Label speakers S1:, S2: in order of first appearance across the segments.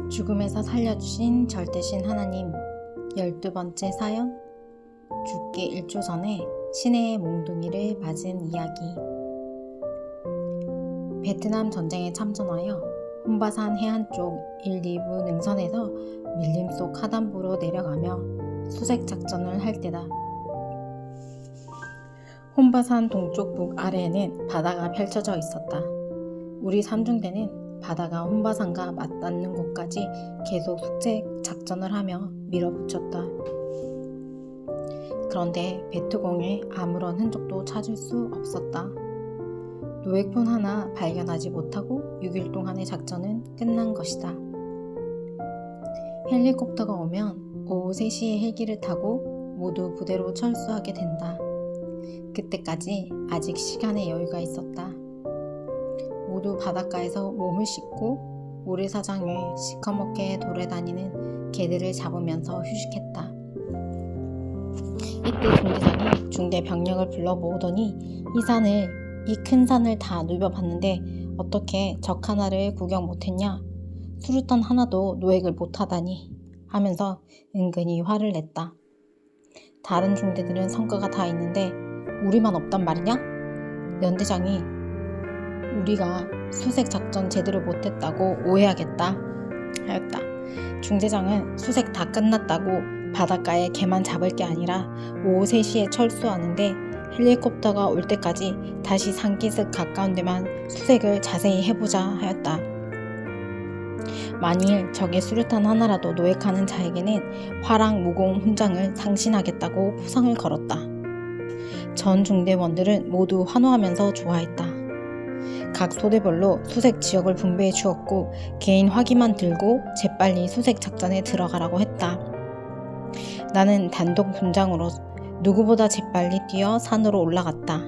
S1: 죽음에서 살려주신 절대신 하나님 12번째 사연. 죽기 1초 전에 시내의 몽둥이를 맞은 이야기. 베트남 전쟁에 참전하여 혼바산 해안 쪽 1, 2부 능선에서 밀림 속 하단부로 내려가며 수색 작전을 할 때다. 혼바산 동쪽 북아래에는 바다가 펼쳐져 있었다. 우리 삼중대는 바다가 혼바산과 맞닿는 곳까지 계속 수색 작전을 하며 밀어붙였다. 그런데 베트공에 아무런 흔적도 찾을 수 없었다. 노획폰 하나 발견하지 못하고 6일 동안의 작전은 끝난 것이다. 헬리콥터가 오면 오후 3시에 헬기를 타고 모두 부대로 철수하게 된다. 그때까지 아직 시간의 여유가 있었다. 모두 바닷가에서 몸을 씻고 모래사장에 시커멓게 돌아다니는 개들을 잡으면서 휴식했다. 이때 중대장이 중대 병력을 불러 모으더니 이 큰 산을 다 누벼봤는데 어떻게 적 하나를 구경 못했냐? 수류탄 하나도 노획을 못하다니 하면서 은근히 화를 냈다. 다른 중대들은 성과가 다 있는데 우리만 없단 말이냐? 연대장이 우리가 수색 작전 제대로 못했다고 오해하겠다 하였다. 중대장은 수색 다 끝났다고 바닷가에 개만 잡을 게 아니라 오후 3시에 철수하는데 헬리콥터가 올 때까지 다시 산기슭 가까운 데만 수색을 자세히 해보자 하였다. 만일 적의 수류탄 하나라도 노획하는 자에게는 화랑 무공 훈장을 상신하겠다고 포상을 걸었다. 전 중대원들은 모두 환호하면서 좋아했다. 각 소대별로 수색 지역을 분배해 주었고 개인 화기만 들고 재빨리 수색 작전에 들어가라고 했다. 나는 단독 분장으로 누구보다 재빨리 뛰어 산으로 올라갔다.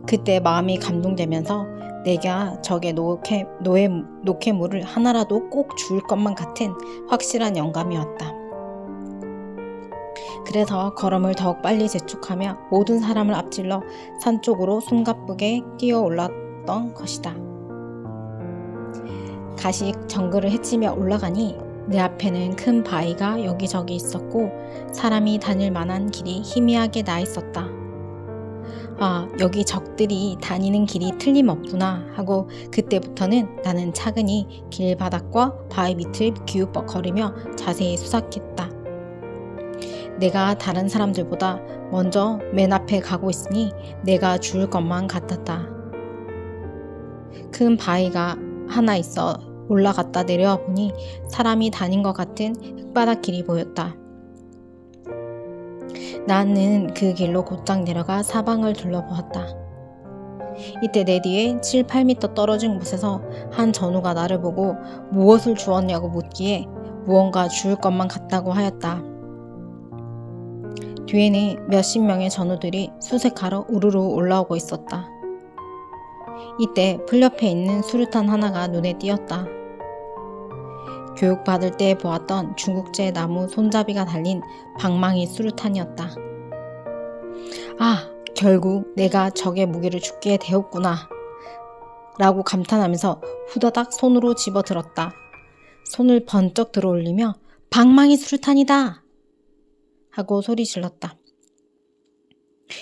S1: 그때 마음이 감동되면서 내가 적의 노회물을 하나라도 꼭 주울 것만 같은 확실한 영감이었다. 그래서 걸음을 더욱 빨리 재촉하며 모든 사람을 앞질러 산 쪽으로 숨가쁘게 뛰어 올랐던 것이다. 가식 정글을 헤치며 올라가니 내 앞에는 큰 바위가 여기저기 있었고 사람이 다닐 만한 길이 희미하게 나 있었다. 아, 여기 적들이 다니는 길이 틀림없구나 하고 그때부터는 나는 차근히 길바닥과 바위 밑을 기웃거리며 자세히 수색했다. 내가 다른 사람들보다 먼저 맨 앞에 가고 있으니 내가 죽을 것만 같았다. 큰 바위가 하나 있어 올라갔다 내려와 보니 사람이 다닌 것 같은 흙바닥 길이 보였다. 나는 그 길로 곧장 내려가 사방을 둘러보았다. 이때 내 뒤에 7, 8m 떨어진 곳에서 한 전우가 나를 보고 무엇을 주었냐고 묻기에 무언가 주울 것만 같다고 하였다. 뒤에는 몇십 명의 전우들이 수색하러 우르르 올라오고 있었다. 이때 풀옆에 있는 수류탄 하나가 눈에 띄었다. 교육받을 때 보았던 중국제 나무 손잡이가 달린 방망이 수류탄이었다. 아, 결국 내가 적의 무기를 죽게 되었구나 라고 감탄하면서 후다닥 손으로 집어들었다. 손을 번쩍 들어올리며 방망이 수류탄이다 하고 소리 질렀다.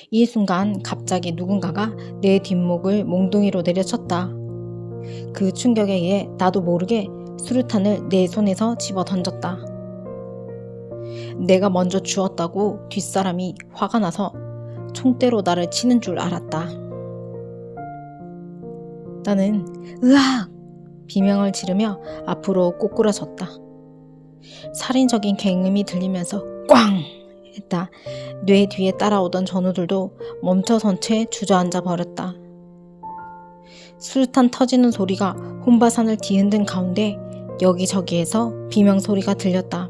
S1: 이 순간 갑자기 누군가가 내 뒷목을 몽둥이로 내려쳤다. 그 충격에 의해 나도 모르게 수류탄을 내 손에서 집어 던졌다. 내가 먼저 주었다고 뒷사람이 화가 나서 총대로 나를 치는 줄 알았다. 나는 으악! 비명을 지르며 앞으로 꼬꾸라졌다. 살인적인 갱음이 들리면서 꽝! 했다. 뇌 뒤에 따라오던 전우들도 멈춰선 채 주저앉아 버렸다. 수류탄 터지는 소리가 혼바산을 뒤흔든 가운데 여기저기에서 비명소리가 들렸다.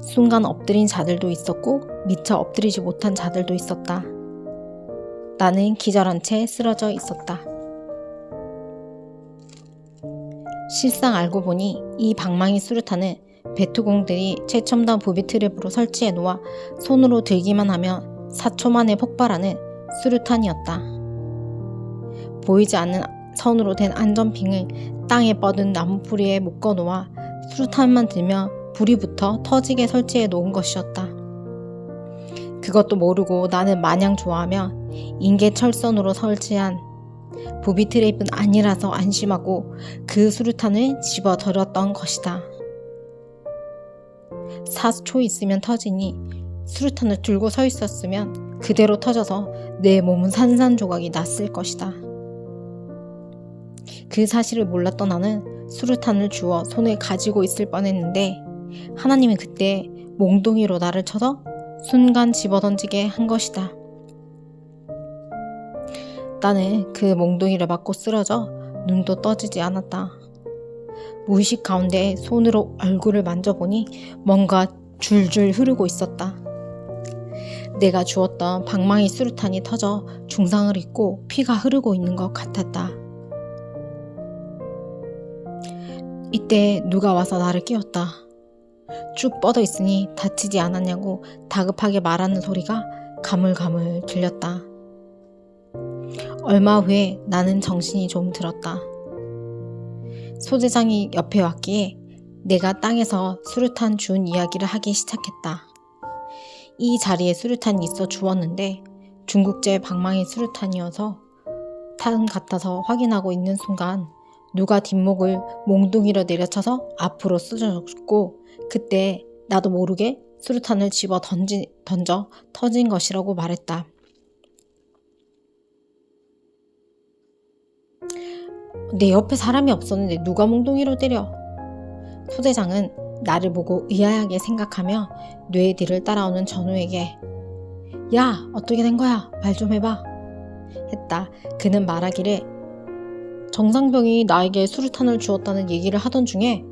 S1: 순간 엎드린 자들도 있었고 미처 엎드리지 못한 자들도 있었다. 나는 기절한 채 쓰러져 있었다. 실상 알고 보니 이 방망이 수류탄은 베트공들이 최첨단 부비 트랩으로 설치해 놓아 손으로 들기만 하면 4초 만에 폭발하는 수류탄이었다. 보이지 않는 천으로 된 안전핑을 땅에 뻗은 나무뿌리에 묶어놓아 수류탄만 들며 불이 붙어 터지게 설치해 놓은 것이었다. 그것도 모르고 나는 마냥 좋아하며 인계철선으로 설치한 부비 트랩은 아니라서 안심하고 그 수류탄을 집어들었던 것이다. 4초 있으면 터지니 수류탄을 들고 서 있었으면 그대로 터져서 내 몸은 산산조각이 났을 것이다. 그 사실을 몰랐던 나는 수류탄을 주워 손에 가지고 있을 뻔했는데 하나님은 그때 몽둥이로 나를 쳐서 순간 집어던지게 한 것이다. 나는 그 몽둥이를 맞고 쓰러져 눈도 떠지지 않았다. 무의식 가운데 손으로 얼굴을 만져보니 뭔가 줄줄 흐르고 있었다. 내가 주었던 방망이 수류탄이 터져 중상을 입고 피가 흐르고 있는 것 같았다. 이때 누가 와서 나를 깨웠다. 쭉 뻗어 있으니 다치지 않았냐고 다급하게 말하는 소리가 가물가물 들렸다. 얼마 후에 나는 정신이 좀 들었다. 소대장이 옆에 왔기에 내가 땅에서 수류탄 준 이야기를 하기 시작했다. 이 자리에 수류탄이 있어 주었는데 중국제 방망이 수류탄이어서 탄 같아서 확인하고 있는 순간 누가 뒷목을 몽둥이로 내려쳐서 앞으로 쑤셔줬고 그때 나도 모르게 수류탄을 집어 던져 터진 것이라고 말했다. 내 옆에 사람이 없었는데 누가 몽둥이로 때려? 소대장은 나를 보고 의아하게 생각하며 뇌 뒤를 따라오는 전우에게 야, 어떻게 된 거야? 말 좀 해봐. 했다. 그는 말하기를 정상병이 나에게 수류탄을 주었다는 얘기를 하던 중에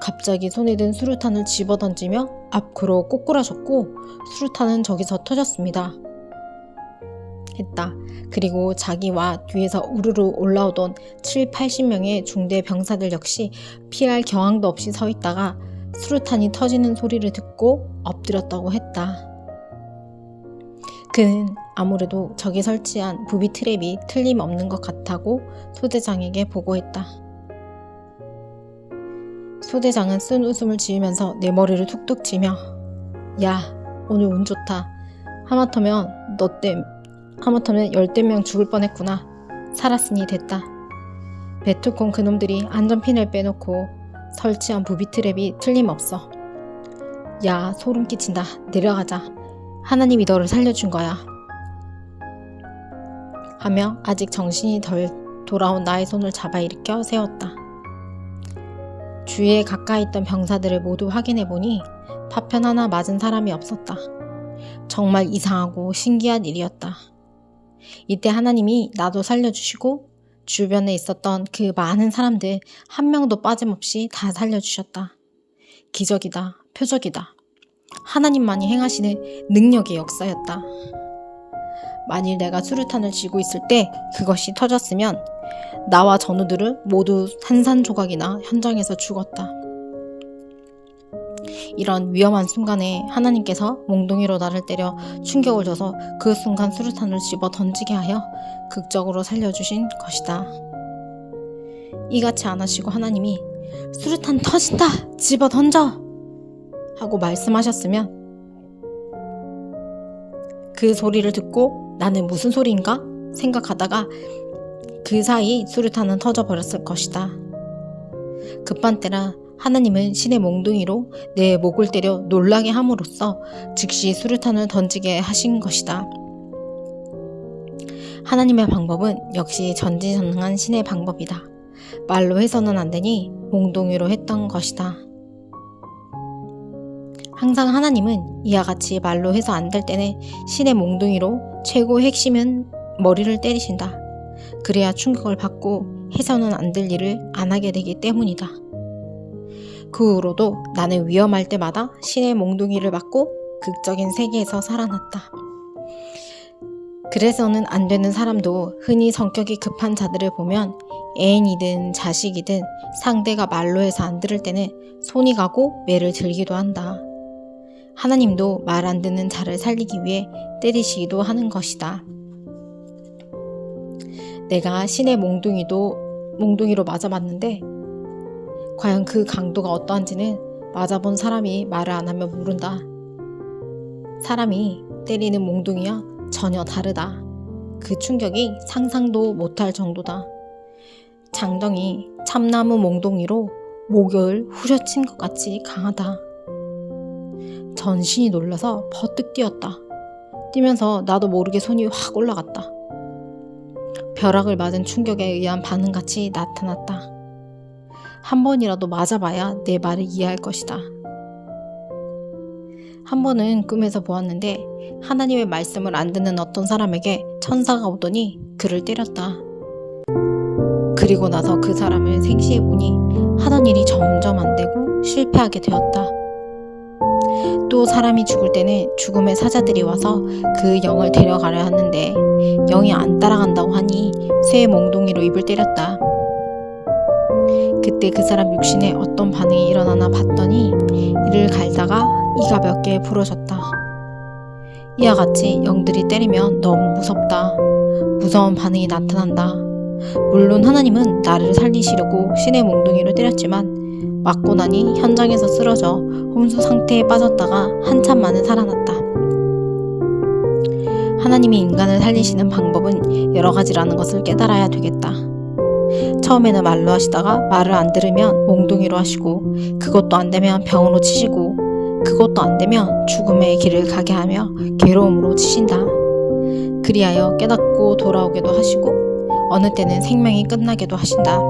S1: 갑자기 손에 든 수류탄을 집어던지며 앞으로 꼬꾸라졌고 수류탄은 저기서 터졌습니다. 했다. 그리고 자기와 뒤에서 우르르 올라오던 70-80명의 중대 병사들 역시 피할 경황도 없이 서 있다가 수류탄이 터지는 소리를 듣고 엎드렸다고 했다. 그는 아무래도 저기 설치한 부비 트랩이 틀림없는 것 같다고 소대장에게 보고했다. 소대장은 쓴 웃음을 지으면서 내 머리를 툭툭 치며 야, 오늘 운 좋다. 하마터면 열댓 명 죽을 뻔했구나. 살았으니 됐다. 베트콩 그놈들이 안전핀을 빼놓고 설치한 부비 트랩이 틀림없어. 야, 소름 끼친다. 내려가자. 하나님이 너를 살려준 거야. 하며 아직 정신이 덜 돌아온 나의 손을 잡아 일으켜 세웠다. 주위에 가까이 있던 병사들을 모두 확인해보니 파편 하나 맞은 사람이 없었다. 정말 이상하고 신기한 일이었다. 이때 하나님이 나도 살려주시고 주변에 있었던 그 많은 사람들 한 명도 빠짐없이 다 살려주셨다. 기적이다. 표적이다. 하나님만이 행하시는 능력의 역사였다. 만일 내가 수류탄을 쥐고 있을 때 그것이 터졌으면 나와 전우들은 모두 산산조각이나 현장에서 죽었다. 이런 위험한 순간에 하나님께서 몽둥이로 나를 때려 충격을 줘서 그 순간 수류탄을 집어 던지게 하여 극적으로 살려주신 것이다. 이같이 안 하시고 하나님이 수류탄 터진다! 집어 던져! 하고 말씀하셨으면 그 소리를 듣고 나는 무슨 소리인가 생각하다가 그 사이 수류탄은 터져버렸을 것이다. 급한 때라 하나님은 신의 몽둥이로 내 목을 때려 놀라게 함으로써 즉시 수류탄을 던지게 하신 것이다. 하나님의 방법은 역시 전지전능한 신의 방법이다. 말로 해서는 안 되니 몽둥이로 했던 것이다. 항상 하나님은 이와 같이 말로 해서 안 될 때는 신의 몽둥이로 최고 핵심은 머리를 때리신다. 그래야 충격을 받고 해서는 안 될 일을 안 하게 되기 때문이다. 그 후로도 나는 위험할 때마다 신의 몽둥이를 맞고 극적인 세계에서 살아났다. 그래서는 안 되는 사람도 흔히 성격이 급한 자들을 보면 애인이든 자식이든 상대가 말로 해서 안 들을 때는 손이 가고 매를 들기도 한다. 하나님도 말 안 듣는 자를 살리기 위해 때리시기도 하는 것이다. 내가 신의 몽둥이도 몽둥이로 맞아봤는데 과연 그 강도가 어떠한지는 맞아본 사람이 말을 안 하면 모른다. 사람이 때리는 몽둥이와 전혀 다르다. 그 충격이 상상도 못할 정도다. 장정이 참나무 몽둥이로 목을 후려친 것 같이 강하다. 전신이 놀라서 버뜩 뛰었다. 뛰면서 나도 모르게 손이 확 올라갔다. 벼락을 맞은 충격에 의한 반응같이 나타났다. 한 번이라도 맞아봐야 내 말을 이해할 것이다. 한 번은 꿈에서 보았는데 하나님의 말씀을 안 듣는 어떤 사람에게 천사가 오더니 그를 때렸다. 그리고 나서 그 사람을 생시해보니 하던 일이 점점 안 되고 실패하게 되었다. 또 사람이 죽을 때는 죽음의 사자들이 와서 그 영을 데려가려 하는데 영이 안 따라간다고 하니 쇠의 몽둥이로 입을 때렸다. 그때 그 사람 육신에 어떤 반응이 일어나나 봤더니 이를 갈다가 이가 몇 개 부러졌다. 이와 같이 영들이 때리면 너무 무섭다. 무서운 반응이 나타난다. 물론 하나님은 나를 살리시려고 신의 몽둥이로 때렸지만 맞고 나니 현장에서 쓰러져 혼수 상태에 빠졌다가 한참 만에 살아났다. 하나님이 인간을 살리시는 방법은 여러 가지라는 것을 깨달아야 되겠다. 처음에는 말로 하시다가 말을 안 들으면 몽둥이로 하시고 그것도 안 되면 병으로 치시고 그것도 안 되면 죽음의 길을 가게 하며 괴로움으로 치신다. 그리하여 깨닫고 돌아오게도 하시고 어느 때는 생명이 끝나게도 하신다.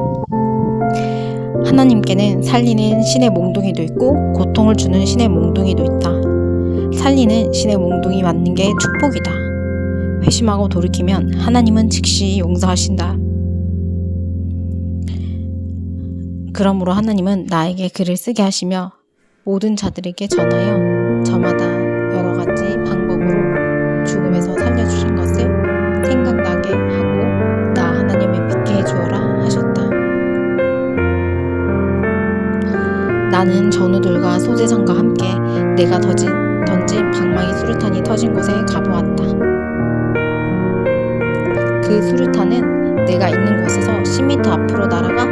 S1: 하나님께는 살리는 신의 몽둥이도 있고 고통을 주는 신의 몽둥이도 있다. 살리는 신의 몽둥이 맞는 게 축복이다. 회심하고 돌이키면 하나님은 즉시 용서하신다. 그러므로 하나님은 나에게 글을 쓰게 하시며 모든 자들에게 전하여 저마다 여러 가지 방법으로 죽음에서 살려주신 것을 생각나게 하고 나 하나님을 믿게 해주어라 하셨다. 나는 전우들과 소제장과 함께 내가 던진 방망이 수류탄이 터진 곳에 가보았다. 그 수류탄은 내가 있는 곳에서 10m 앞으로 날아가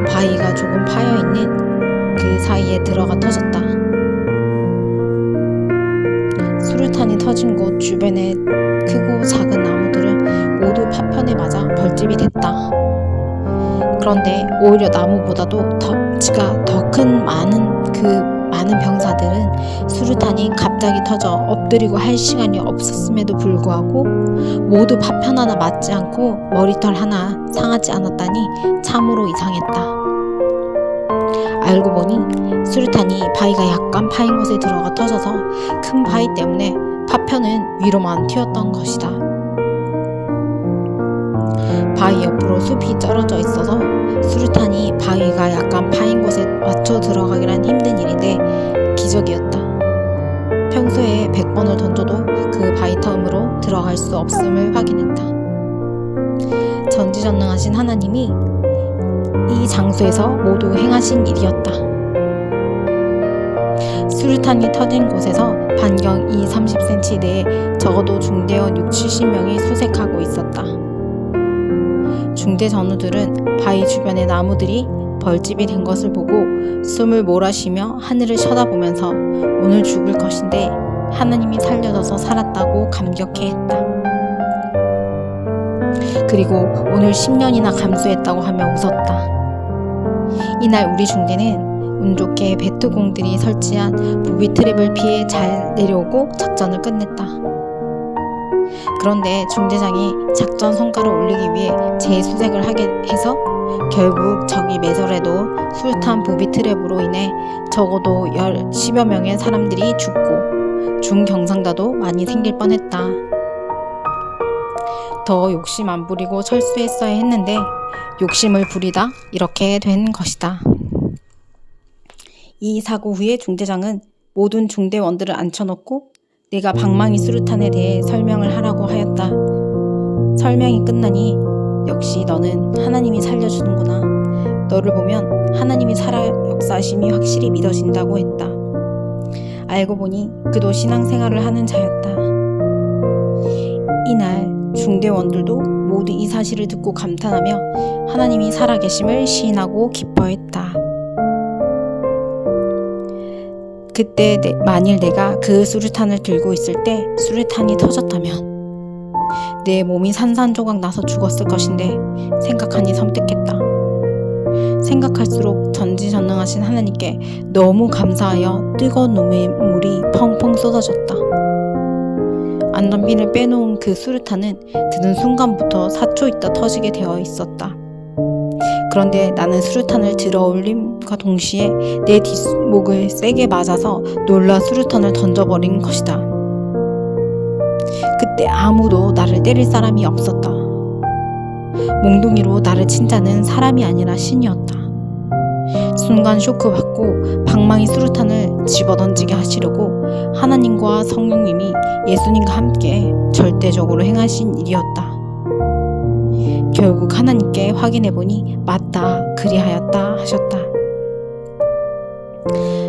S1: 바위가 조금 파여있는 그 사이에 들어가 터졌다. 수류탄이 터진 곳 주변의 크고 작은 나무들은 모두 파편에 맞아 벌집이 됐다. 그런데 오히려 나무보다도 덩치가 더 큰 많은 병사들은 수류탄이 갑자기 터져 엎드리고 할 시간이 없었음에도 불구하고 모두 파편 하나 맞지 않고 머리털 하나 상하지 않았다니 참으로 이상했다. 알고 보니 수류탄이 바위가 약간 파인 곳에 들어가 터져서 큰 바위 때문에 파편은 위로만 튀었던 것이다. 바위 옆으로 숲이 쩔어져 있어서 수류탄이 바위가 약간 파인 곳에 맞춰 들어가기란 힘든 일인데 기적이었다. 평소에 100번을 던져도 그 바위 텀으로 들어갈 수 없음을 확인했다. 전지전능하신 하나님이 이 장소에서 모두 행하신 일이었다. 수류탄이 터진 곳에서 반경 20-30cm 내에 적어도 중대원 60-70명이 수색하고 있었다. 중대 전우들은 바위 주변의 나무들이 벌집이 된 것을 보고 숨을 몰아쉬며 하늘을 쳐다보면서 오늘 죽을 것인데 하나님이 살려줘서 살았다고 감격해했다. 그리고 오늘 10년이나 감수했다고 하며 웃었다. 이날 우리 중대는 운 좋게 베트공들이 설치한 부비 트랩을 피해 잘 내려오고 작전을 끝냈다. 그런데 중대장이 작전 성과를 올리기 위해 재수색을 하게 해서 결국 적이 매설해도 수류탄 부비 트랩으로 인해 적어도 10여 명의 사람들이 죽고 중경상자도 많이 생길 뻔했다. 더 욕심 안 부리고 철수했어야 했는데 욕심을 부리다 이렇게 된 것이다. 이 사고 후에 중대장은 모든 중대원들을 앉혀놓고 내가 방망이 수류탄에 대해 설명을 하라고 하였다. 설명이 끝나니 역시 너는 하나님이 살려주는구나. 너를 보면 하나님이 살아 역사하심이 확실히 믿어진다고 했다. 알고 보니 그도 신앙생활을 하는 자였다. 이날 중대원들도 모두 이 사실을 듣고 감탄하며 하나님이 살아계심을 시인하고 기뻐했다. 그때 만일 내가 그 수류탄을 들고 있을 때 수류탄이 터졌다면 내 몸이 산산조각 나서 죽었을 것인데 생각하니 섬뜩했다. 생각할수록 전지전능하신 하나님께 너무 감사하여 뜨거운 눈물이 펑펑 쏟아졌다. 안전핀을 빼놓은 그 수류탄은 드는 순간부터 4초 있다 터지게 되어 있었다. 그런데 나는 수류탄을 들어 올림과 동시에 내 뒷목을 세게 맞아서 놀라 수류탄을 던져버린 것이다. 그때 아무도 나를 때릴 사람이 없었다. 몽둥이로 나를 친 자는 사람이 아니라 신이었다. 순간 쇼크받고 방망이 수류탄을 집어던지게 하시려고 하나님과 성령님이 예수님과 함께 절대적으로 행하신 일이었다. 결국 하나님께 확인해보니 맞다 그리하였다 하셨다.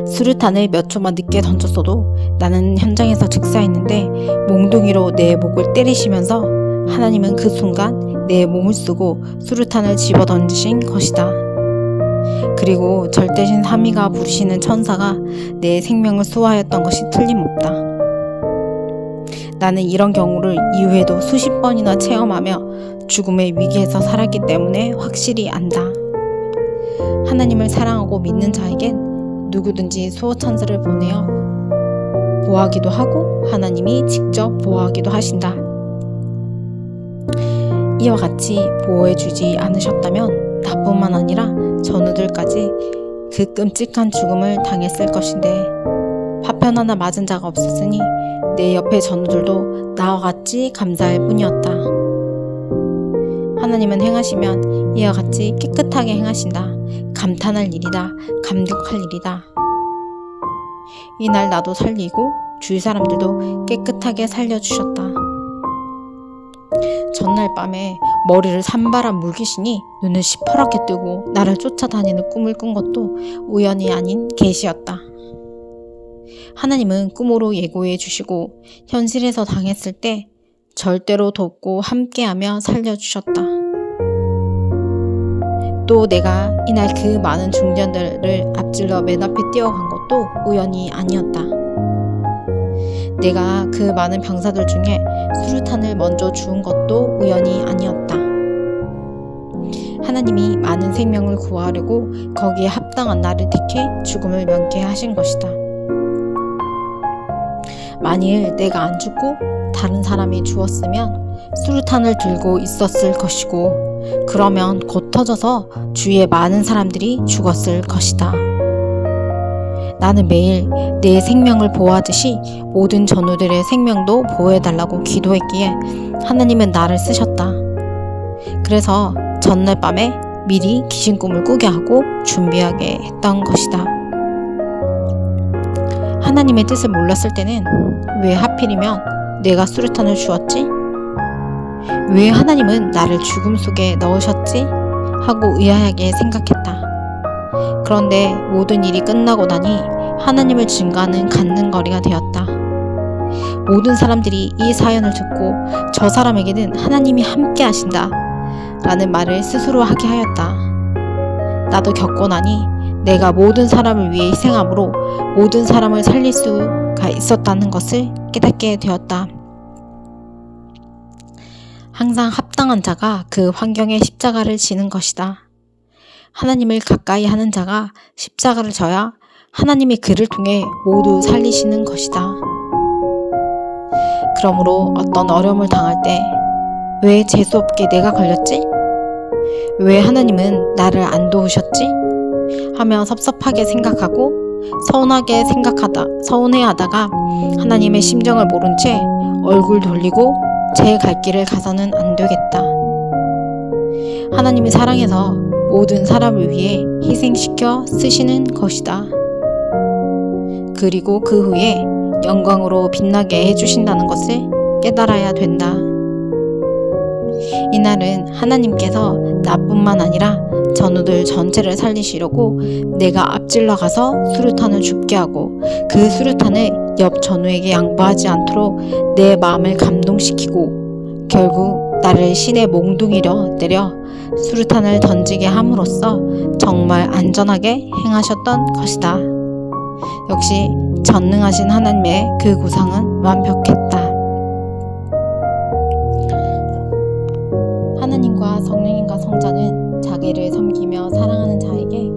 S1: 수류탄을 몇 초만 늦게 던졌어도 나는 현장에서 즉사했는데 몽둥이로 내 목을 때리시면서 하나님은 그 순간 내 몸을 쓰고 수류탄을 집어던지신 것이다. 그리고 절대신 삼위가 부르시는 천사가 내 생명을 수호하였던 것이 틀림없다. 나는 이런 경우를 이후에도 수십 번이나 체험하며 죽음의 위기에서 살았기 때문에 확실히 안다. 하나님을 사랑하고 믿는 자에겐 누구든지 수호천사를 보내어 보호하기도 하고 하나님이 직접 보호하기도 하신다. 이와 같이 보호해주지 않으셨다면 나뿐만 아니라 전우들까지 그 끔찍한 죽음을 당했을 것인데 파편 하나 맞은 자가 없었으니 내 옆에 전우들도 나와 같이 감사할 뿐이었다. 하나님은 행하시면 이와 같이 깨끗하게 행하신다. 감탄할 일이다. 감격할 일이다. 이날 나도 살리고 주위 사람들도 깨끗하게 살려주셨다. 전날 밤에 머리를 산바람 물귀신이 눈을 시퍼렇게 뜨고 나를 쫓아다니는 꿈을 꾼 것도 우연이 아닌 계시였다. 하나님은 꿈으로 예고해 주시고 현실에서 당했을 때 절대로 돕고 함께하며 살려주셨다. 또 내가 이날 그 많은 중전들을 앞질러 맨 앞에 뛰어간 것도 우연이 아니었다. 내가 그 많은 병사들 중에 수류탄을 먼저 주운 것도 우연이 아니었다. 하나님이 많은 생명을 구하려고 거기에 합당한 나를 택해 죽음을 면케하신 것이다. 만일 내가 안 죽고 다른 사람이 죽었으면 수류탄을 들고 있었을 것이고 그러면 곧 터져서 주위에 많은 사람들이 죽었을 것이다. 나는 매일 내 생명을 보호하듯이 모든 전우들의 생명도 보호해달라고 기도했기에 하나님은 나를 쓰셨다. 그래서 전날 밤에 미리 귀신 꿈을 꾸게 하고 준비하게 했던 것이다. 하나님의 뜻을 몰랐을 때는 왜 하필이면 내가 수류탄을 주었지? 왜 하나님은 나를 죽음 속에 넣으셨지? 하고 의아하게 생각했다. 그런데 모든 일이 끝나고 나니 하나님을 증거하는 간증거리가 되었다. 모든 사람들이 이 사연을 듣고 저 사람에게는 하나님이 함께 하신다 라는 말을 스스로 하게 하였다. 나도 겪고 나니 내가 모든 사람을 위해 희생함으로 모든 사람을 살릴 수가 있었다는 것을 깨닫게 되었다. 항상 합당한 자가 그 환경에 십자가를 지는 것이다. 하나님을 가까이 하는 자가 십자가를 져야 하나님이 그를 통해 모두 살리시는 것이다. 그러므로 어떤 어려움을 당할 때 왜 재수없게 내가 걸렸지? 왜 하나님은 나를 안 도우셨지? 하며 섭섭하게 생각하고 서운해하다가 하나님의 심정을 모른 채 얼굴 돌리고 제 갈 길을 가서는 안 되겠다. 하나님이 사랑해서 모든 사람을 위해 희생시켜 쓰시는 것이다. 그리고 그 후에 영광으로 빛나게 해주신다는 것을 깨달아야 된다. 이날은 하나님께서 나뿐만 아니라 전우들 전체를 살리시려고 내가 앞질러 가서 수류탄을 줍게 하고 그 수류탄을 옆 전우에게 양보하지 않도록 내 마음을 감동시키고 결국 나를 신의 몽둥이로 때려 수류탄을 던지게 함으로써 정말 안전하게 행하셨던 것이다. 역시 전능하신 하나님의 그 구상은 완벽했다. 하나님과 성령님과 성자는 자기를 섬기며 사랑하는 자에게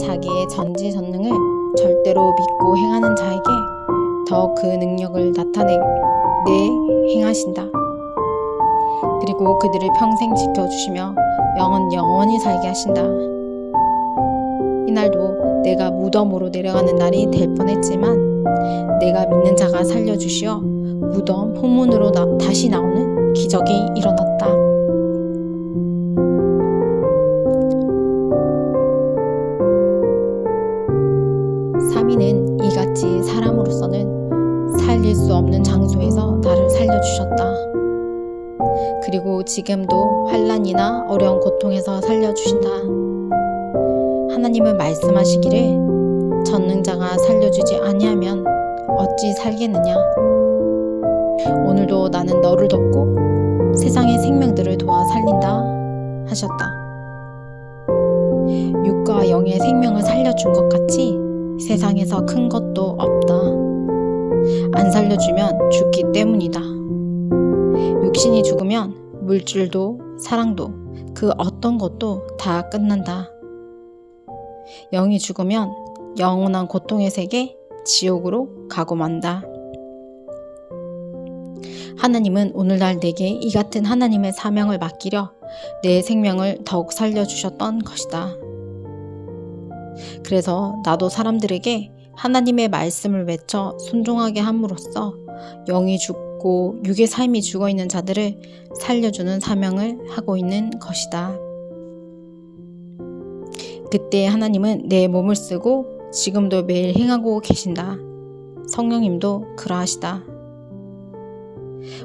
S1: 자기의 전지전능을 절대로 믿고 행하는 자에게 더 그 능력을 나타내 행하신다. 그리고 그들을 평생 지켜주시며 영원히 살게 하신다. 이날도 내가 무덤으로 내려가는 날이 될 뻔했지만 내가 믿는 자가 살려주시어 무덤 포문으로 다시 나오는 기적이 일어났다. 삼위는 이같이 사람으로서는 살릴 수 없는 장소에서 나를 살려주셨다. 그리고 지금도 환난이나 어려운 고통에서 살려주신다. 하나님은 말씀하시기를 전능자가 살려주지 아니하면 어찌 살겠느냐. 오늘도 나는 너를 돕고 세상의 생명들을 도와 살린다 하셨다. 육과 영의 생명을 살려준 것 같이 세상에서 큰 것도 없다. 안 살려주면 죽기 때문이다. 육신이 죽으면 물질도 사랑도 그 어떤 것도 다 끝난다. 영이 죽으면 영원한 고통의 세계 지옥으로 가고 만다. 하나님은 오늘날 내게 이 같은 하나님의 사명을 맡기려 내 생명을 더욱 살려주셨던 것이다. 그래서 나도 사람들에게 하나님의 말씀을 외쳐 순종하게 함으로써 영이 죽고 육의 삶이 죽어있는 자들을 살려주는 사명을 하고 있는 것이다. 그때 하나님은 내 몸을 쓰고 지금도 매일 행하고 계신다. 성령님도 그러하시다.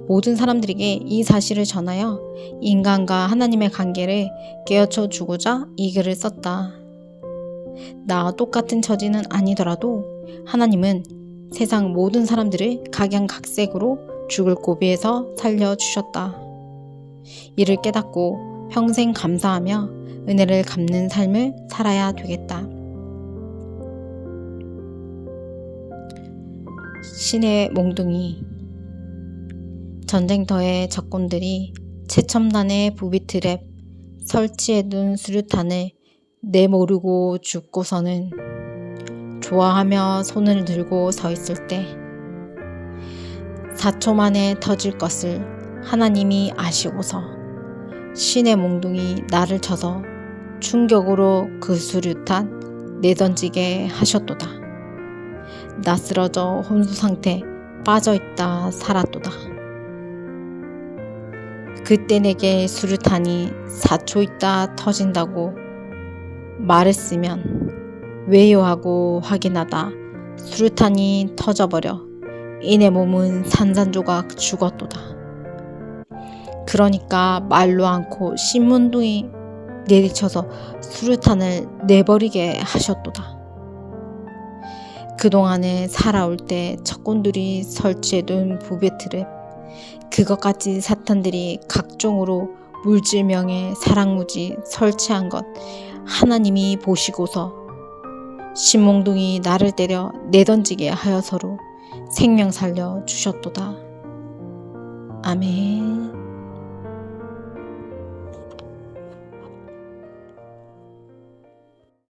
S1: 모든 사람들에게 이 사실을 전하여 인간과 하나님의 관계를 깨우쳐 주고자 이 글을 썼다. 나와 똑같은 처지는 아니더라도 하나님은 세상 모든 사람들을 각양각색으로 죽을 고비에서 살려주셨다. 이를 깨닫고 평생 감사하며 은혜를 갚는 삶을 살아야 되겠다. 신의 몽둥이. 전쟁터의 적군들이 최첨단의 부비트랩 설치해둔 수류탄을 내모르고 죽고서는 좋아하며 손을 들고 서 있을 때 4초 만에 터질 것을 하나님이 아시고서 신의 몽둥이 나를 쳐서 충격으로 그 수류탄 내던지게 하셨도다. 나 쓰러져 혼수상태 빠져있다 살았도다. 그때 내게 수류탄이 4초 있다 터진다고 말했으면 왜요 하고 확인하다 수류탄이 터져버려 이내 몸은 산산조각 죽었도다. 그러니까 말로 않고 신문둥이 내리쳐서 수류탄을 내버리게 하셨도다. 그동안에 살아올 때 적군들이 설치해둔 부비트랩 그것같이 사탄들이 각종으로 물질명예 사랑무지 설치한 것 하나님이 보시고서 신몽둥이 나를 때려 내던지게 하여서로 생명 살려 주셨도다. 아멘.